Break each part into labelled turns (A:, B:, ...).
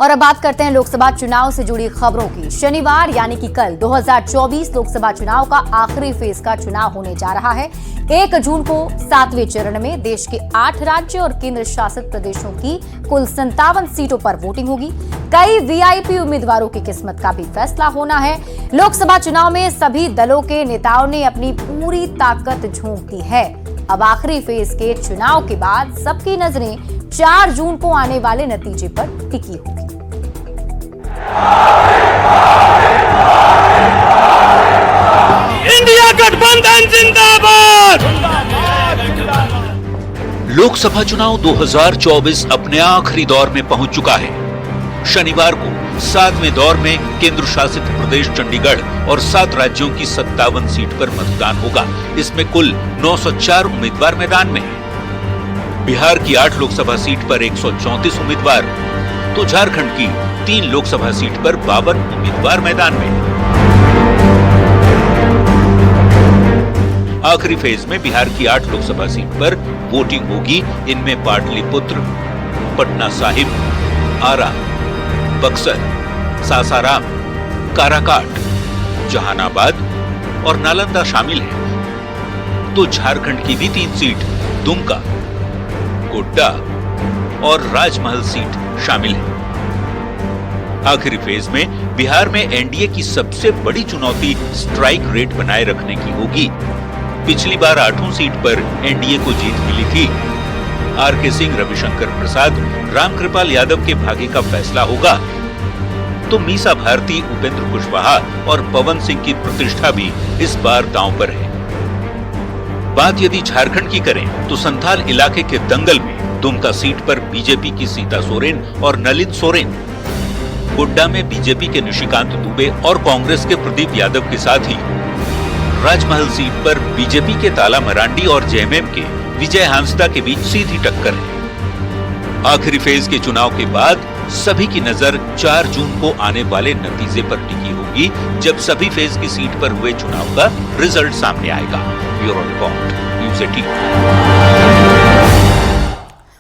A: और अब बात करते हैं लोकसभा चुनाव से जुड़ी खबरों की। शनिवार यानी कि कल 2024 लोकसभा चुनाव का आखिरी फेज का चुनाव होने जा रहा है। 1 जून को 7वें चरण में देश के 8 राज्य और केंद्र शासित प्रदेशों की कुल 57 सीटों पर वोटिंग होगी। कई वीआईपी उम्मीदवारों की किस्मत का भी फैसला होना है। लोकसभा चुनाव में सभी दलों के नेताओं ने अपनी पूरी ताकत झोंक दी है। अब आखिरी फेज के चुनाव के बाद सबकी नजरें 4 जून को आने वाले नतीजे पर टिकी होगी।
B: इंडिया गठबंधन जिंदाबाद।
C: लोकसभा चुनाव 2024 अपने आखिरी दौर में पहुंच चुका है। शनिवार को 7वें दौर में केंद्र शासित प्रदेश चंडीगढ़ और 7 राज्यों की 57 सीट पर मतदान होगा। इसमें कुल 904 उम्मीदवार मैदान में हैं। बिहार की 8 लोकसभा सीट पर 134 उम्मीदवार, तो झारखंड की 3 लोकसभा सीट पर 52 उम्मीदवार मैदान में। आखिरी फेज में बिहार की 8 लोकसभा सीट पर वोटिंग होगी। इनमें पाटलिपुत्र, पटना साहिब, आरा, बक्सर, सासाराम, काराकाट, जहानाबाद और नालंदा शामिल हैं। तो झारखंड की भी 3 सीट दुमका, गोड्डा और राजमहल सीट शामिल है। आखिरी फेज में बिहार में एनडीए की सबसे बड़ी चुनौती स्ट्राइक रेट बनाए रखने की होगी। पिछली बार 8 सीट पर एनडीए को जीत मिली थी। आरके सिंह, रविशंकर प्रसाद, रामकृपाल यादव के भाग्य का फैसला होगा। तो मीसा भारती, उपेंद्र कुशवाहा और पवन सिंह की प्रतिष्ठा भी इस बार दांव पर है। बात यदि झारखंड की करें तो संथाल इलाके के दंगल में दुमका सीट पर बीजेपी की सीता सोरेन और नलिन सोरेन, गोड्डा में बीजेपी के निशिकांत दुबे और कांग्रेस के प्रदीप यादव के साथ ही राजमहल सीट पर बीजेपी के ताला मरांडी और जेएमएम के विजय हांसदा के बीच सीधी टक्कर है। आखिरी फेज के चुनाव के बाद सभी की नजर 4 जून को आने वाले नतीजे पर टिकी होगी, जब सभी फेज की सीट पर हुए चुनाव का रिजल्ट सामने आएगा। Bureau report, news 18।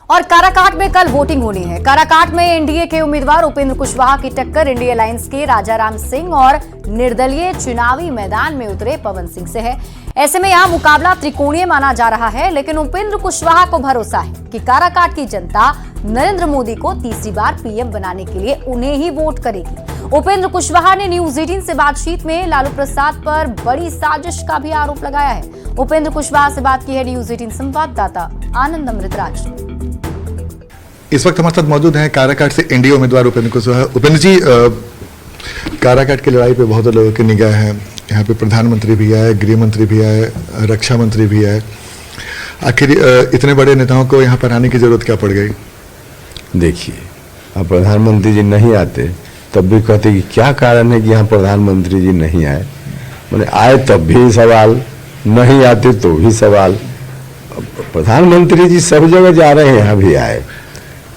A: और काराकाट में कल वोटिंग होनी है। काराकाट में एनडीए के उम्मीदवार उपेंद्र कुशवाहा की टक्कर इंडिया अलायंस के राजाराम सिंह और निर्दलीय चुनावी मैदान में उतरे पवन सिंह से है। ऐसे में यहां मुकाबला त्रिकोणीय माना जा रहा है, लेकिन उपेंद्र कुशवाहा को भरोसा है कि काराकाट की जनता नरेंद्र मोदी को तीसरी बार पीएम बनाने के लिए उन्हें ही वोट करेगी। उपेंद्र कुशवाहा ने न्यूज़ 18 से बातचीत में लालू प्रसाद पर बड़ी साजिश का भी आरोप लगाया है। उपेंद्र कुशवाहा से बात की है न्यूज़ 18 संवाददाता आनंद अमृतराज।
D: इस वक्त हमारे साथ मौजूद हैं काराकाट से एनडीए उम्मीदवार उपेंद्र कुशवाहा। उपेंद्र जी, काराकाट की लड़ाई पे बहुत लोगों की निगाह है। यहाँ पे प्रधानमंत्री भी आए, गृह मंत्री भी आए, रक्षा मंत्री भी आए। आखिर इतने बड़े नेताओं को यहाँ पर आने की जरूरत क्या पड़ गई?
E: देखिए, अब प्रधानमंत्री जी नहीं आते तब भी कहते कि क्या कारण है कि यहाँ प्रधानमंत्री जी नहीं आए। मैंने आए तब भी सवाल, नहीं आते तो भी सवाल। प्रधानमंत्री जी सब जगह जा रहे हैं, यहाँ भी आए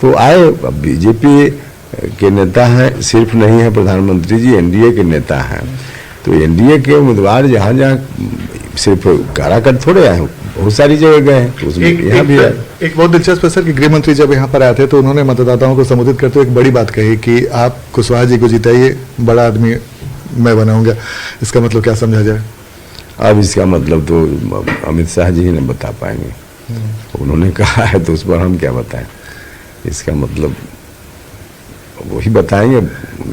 E: तो आए। अब बीजेपी के नेता हैं, सिर्फ नहीं है प्रधानमंत्री जी, एनडीए के नेता हैं। तो एनडीए के उम्मीदवार जहाँ जहाँ सिर्फ काराकाट थोड़े आए, बहुत सारी जगह गए हैं, तो उसमें यहाँ भी आए।
D: एक बहुत दिलचस्प है सर कि गृह मंत्री जब यहाँ पर आए थे तो उन्होंने मतदाताओं को संबोधित करते हुए एक बड़ी बात कही कि आप कुशवाहा जी को जिताइए, बड़ा आदमी मैं बनाऊंगा। इसका मतलब क्या समझा जाए?
E: अब इसका मतलब तो अमित शाह जी ही नहीं बता पाएंगे। उन्होंने कहा है तो उस पर हम क्या बताएं। इसका मतलब वही बताएंगे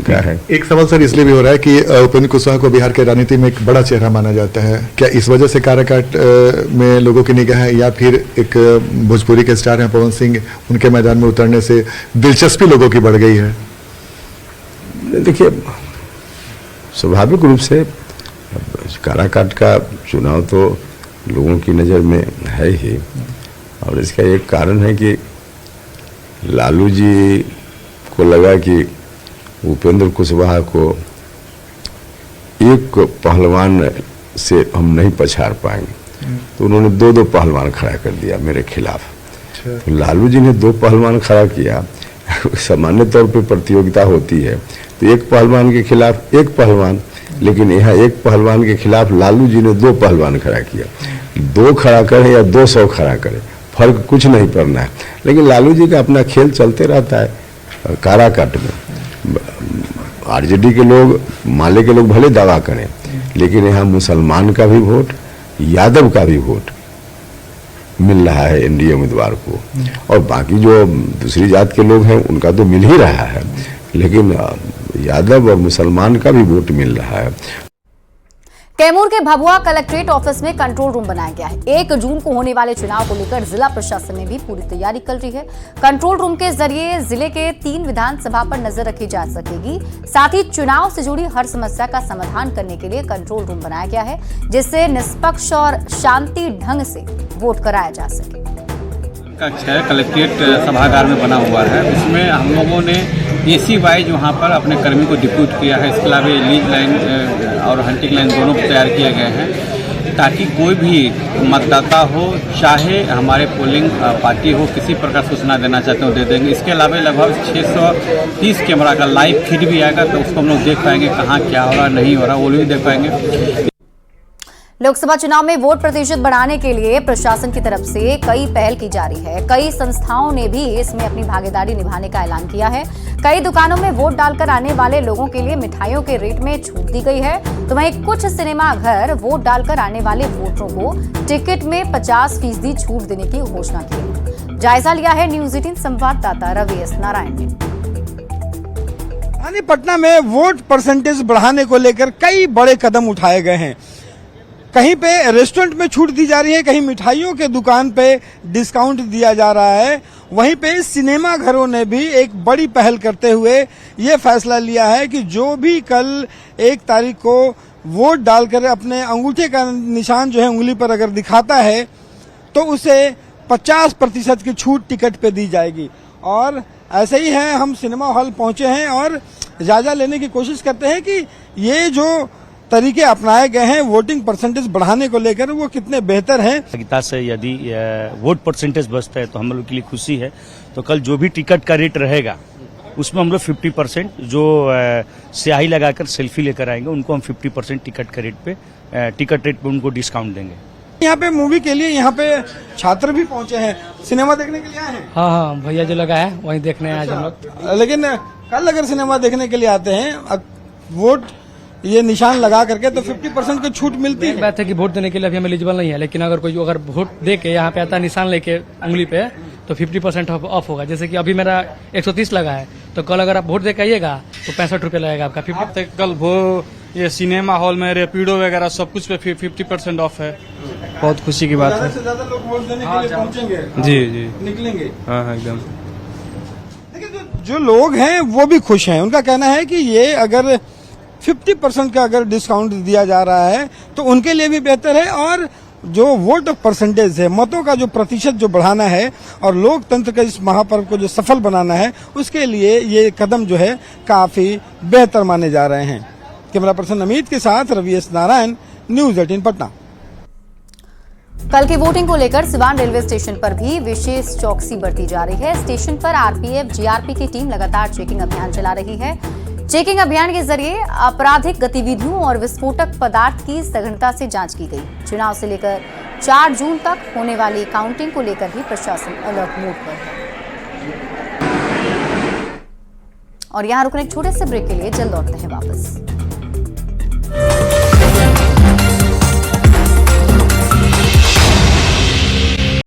E: क्या है। एक
D: सवाल सर इसलिए भी हो रहा है कि उपेंद्र कुशवाहा को बिहार के राजनीति में एक बड़ा चेहरा माना जाता है। क्या इस वजह से काराकाट में लोगों की निगाह है, या फिर एक भोजपुरी के स्टार हैं पवन सिंह, उनके मैदान में उतरने से दिलचस्पी लोगों की बढ़ गई है?
E: देखिए, स्वाभाविक रूप से काराकाट का चुनाव तो लोगों की नज़र में है ही, और इसका एक कारण है कि लालू जी को लगा कि उपेंद्र कुशवाहा को एक पहलवान से हम नहीं पछाड़ पाएंगे, तो उन्होंने 2 पहलवान खड़ा कर दिया मेरे खिलाफ। तो लालू जी ने 2 पहलवान खड़ा किया। सामान्य तौर पे प्रतियोगिता होती है तो एक पहलवान के खिलाफ एक पहलवान, लेकिन यहाँ एक पहलवान के खिलाफ लालू जी ने 2 पहलवान खड़ा किया। 2 खड़ा करे या 200 खड़ा करे, फर्क कुछ नहीं पड़ना है। लेकिन लालू जी का अपना खेल चलते रहता है काराकाट में। आरजेडी के लोग, माले के लोग भले दावा करें, लेकिन यहाँ मुसलमान का भी वोट, यादव का भी वोट मिल रहा है एनडीए उम्मीदवार को, और बाकी जो दूसरी जात के लोग हैं उनका तो मिल ही रहा है, लेकिन यादव और मुसलमान का भी वोट मिल रहा है।
A: कैमूर के भभुआ कलेक्ट्रेट ऑफिस में कंट्रोल रूम बनाया गया है। 1 जून को होने वाले चुनाव को लेकर जिला प्रशासन ने भी पूरी तैयारी कर ली है। कंट्रोल रूम के जरिए जिले के 3 विधानसभा पर नजर रखी जा सकेगी। साथ ही चुनाव से जुड़ी हर समस्या का समाधान करने के लिए कंट्रोल रूम बनाया गया है, जिससे निष्पक्ष और शांति ढंग से वोट कराया जा सके।
F: कक्ष है, कलेक्ट्रेट सभागार में बना हुआ है। उसमें हम लोगों ने एसी वाइज वहाँ पर अपने कर्मी को डिप्यूट किया है। इसके अलावा लीज लाइन और हंटिंग लाइन दोनों तैयार किए गए हैं, ताकि कोई भी मतदाता हो, चाहे हमारे पोलिंग पार्टी हो, किसी प्रकार सूचना देना चाहते हो दे देंगे। इसके अलावा लगभग 630 कैमरा का लाइव फीड भी आएगा, तो उसको हम लोग देख पाएंगे कहाँ क्या हो रहा नहीं हो रहा, वो भी देख पाएंगे।
A: लोकसभा चुनाव में वोट प्रतिशत बढ़ाने के लिए प्रशासन की तरफ से कई पहल की जा रही है। कई संस्थाओं ने भी इसमें अपनी भागीदारी निभाने का ऐलान किया है। कई दुकानों में वोट डालकर आने वाले लोगों के लिए मिठाइयों के रेट में छूट दी गई है, तो वहीं कुछ सिनेमा घर वोट डालकर आने वाले वोटरों को टिकट में 50% छूट देने की घोषणा की है। जायजा लिया है न्यूज 18 संवाददाता रवि एस नारायण ने।
G: राजधानी पटना में वोट परसेंटेज बढ़ाने को लेकर कई बड़े कदम उठाए गए हैं। कहीं पे रेस्टोरेंट में छूट दी जा रही है, कहीं मिठाइयों के दुकान पे डिस्काउंट दिया जा रहा है। वहीं पे सिनेमा घरों ने भी एक बड़ी पहल करते हुए ये फैसला लिया है कि जो भी कल 1 तारीख को वोट डालकर अपने अंगूठे का निशान जो है उंगली पर अगर दिखाता है, तो उसे 50% की छूट टिकट पे दी जाएगी। और ऐसे ही है, हम सिनेमा हॉल पहुंचे हैं और जायजा लेने की कोशिश करते हैं कि ये जो तरीके अपनाए गए हैं वोटिंग परसेंटेज बढ़ाने को लेकर, वो कितने बेहतर हैं।
H: सहभागिता से यदि वोट परसेंटेज बचता है तो हम लोग के लिए खुशी है। तो कल जो भी टिकट का रेट रहेगा उसमें हम लोग 50% जो स्याही लगाकर सेल्फी लेकर आएंगे उनको हम 50% टिकट रेट पे उनको डिस्काउंट देंगे।
G: यहाँ पे मूवी के लिए यहाँ पे छात्र भी पहुँचे हैं, सिनेमा देखने के लिए आए हैं।
I: हाँ, भैया जो लगा है वहीं देखने आए हम लोग।
G: लेकिन कल अगर सिनेमा देखने के लिए आते हैं, वोट ये निशान लगा करके, तो 50% की छूट मिलती है।
I: बात है कि वोट देने के लिए अभी हम एलिजिबल नहीं है, लेकिन अगर कोई वोट दे के यहाँ पे आता है निशान लेके उंगली पे, तो 50% ऑफ होगा। जैसे कि अभी मेरा 130 लगा है, तो कल अगर आप वोट दे के आइएगा तो 65 रुपये लगेगा आपका। 50
J: कल वो ये सिनेमा हॉल में रैपिडो वगैरह सब कुछ पे 50% ऑफ है। बहुत खुशी की बात है।
G: ज्यादा से ज्यादा लोग वोट देने के लिए पहुंचेंगे।
J: जी
G: निकलेंगे।
J: हाँ एकदम।
G: लेकिन जो लोग हैं वो भी खुश हैं। उनका कहना है कि ये अगर 50% का अगर डिस्काउंट दिया जा रहा है तो उनके लिए भी बेहतर है, और जो वोट परसेंटेज है, मतों का जो प्रतिशत जो बढ़ाना है और लोकतंत्र के इस महापर्व को जो सफल बनाना है, उसके लिए ये कदम जो है काफी बेहतर माने जा रहे हैं। कैमरा पर्सन अमित के साथ रवि एस नारायण, न्यूज 18 पटना।
A: कल की वोटिंग को लेकर सिवान रेलवे स्टेशन पर भी विशेष चौकसी बरती जा रही है। स्टेशन पर आरपीएफ, जीआरपी की टीम लगातार चेकिंग अभियान चला रही है। चेकिंग अभियान के जरिए आपराधिक गतिविधियों और विस्फोटक पदार्थ की सघनता से जांच की गई। चुनाव से लेकर 4 जून तक होने वाली काउंटिंग को लेकर भी प्रशासन अलर्ट मोड पर है। और यहां रुकने एक छोटे से ब्रेक के लिए जल्द लौटते हैं वापस।